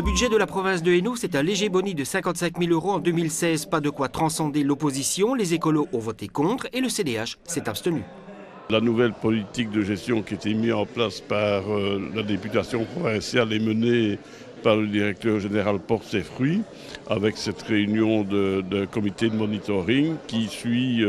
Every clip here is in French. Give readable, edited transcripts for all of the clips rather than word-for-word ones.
Le budget de la province de Hainaut, c'est un léger boni de 55 000 € en 2016. Pas de quoi transcender l'opposition. Les écolos ont voté contre et le CDH s'est abstenu. La nouvelle politique de gestion qui a été mise en place par la députation provinciale est menée par le directeur général porte ses fruits avec cette réunion de comité de monitoring qui suit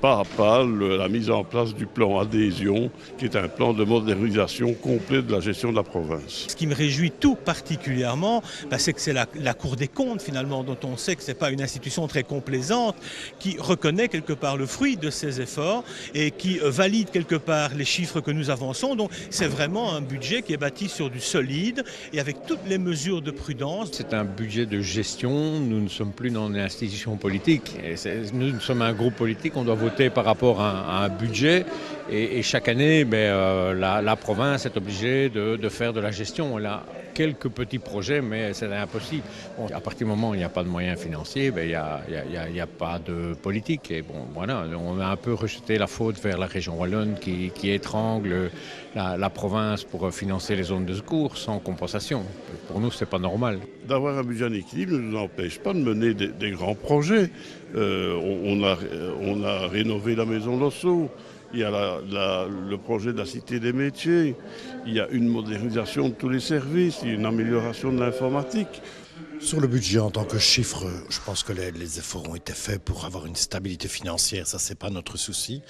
pas à pas la mise en place du plan adhésion qui est un plan de modernisation complet de la gestion de la province. Ce qui me réjouit tout particulièrement, c'est que c'est la Cour des comptes finalement dont on sait que ce n'est pas une institution très complaisante qui reconnaît quelque part le fruit de ses efforts et qui valide quelque part les chiffres que nous avançons. Donc c'est vraiment un budget qui est bâti sur du solide et avec toutes les mesures de prudence. C'est un budget de gestion, nous ne sommes plus dans une institution politique. Nous sommes un groupe politique, on doit voter par rapport à un budget et chaque année la province est obligée de faire de la gestion. Elle a quelques petits projets mais c'est impossible. Bon, à partir du moment où il n'y a pas de moyens financiers, il n'y a pas de politique. Et bon, voilà, on a un peu rejeté la faute vers la région wallonne qui étrangle la province pour financer les zones de secours sans compensation. Pour nous, ce n'est pas normal. D'avoir un budget en équilibre ne nous empêche pas de mener des grands projets. On a rénové la maison Losso, il y a le projet de la Cité des métiers, il y a une modernisation de tous les services, il y a une amélioration de l'informatique. Sur le budget en tant que chiffre, je pense que les efforts ont été faits pour avoir une stabilité financière, ça c'est pas notre souci.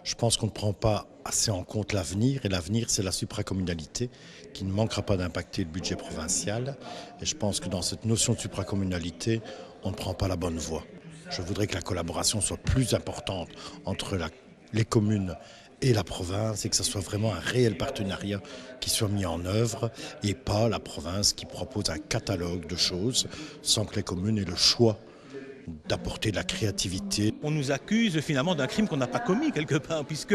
Je pense qu'on ne prend pas assez en compte l'avenir, et l'avenir c'est la supracommunalité qui ne manquera pas d'impacter le budget provincial. Et je pense que dans cette notion de supracommunalité, on ne prend pas la bonne voie. Je voudrais que la collaboration soit plus importante entre les communes et la province et que ce soit vraiment un réel partenariat qui soit mis en œuvre et pas la province qui propose un catalogue de choses sans que les communes aient le choix d'apporter de la créativité. On nous accuse finalement d'un crime qu'on n'a pas commis quelque part, puisque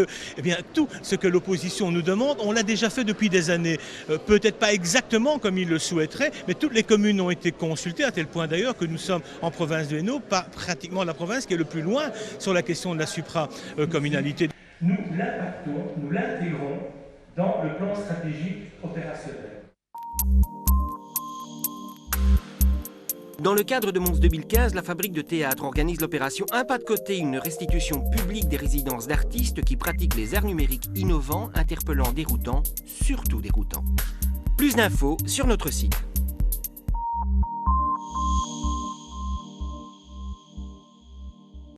tout ce que l'opposition nous demande, on l'a déjà fait depuis des années. Peut-être pas exactement comme ils le souhaiteraient, mais toutes les communes ont été consultées, à tel point d'ailleurs que nous sommes en province de Hainaut, pratiquement la province qui est le plus loin sur la question de la supracommunalité. Nous l'impactons, nous l'intégrons dans le plan stratégique opérationnel. Dans le cadre de Mons 2015, la fabrique de théâtre organise l'opération Un pas de côté, une restitution publique des résidences d'artistes qui pratiquent les arts numériques innovants, interpellants, déroutants, surtout déroutants. Plus d'infos sur notre site.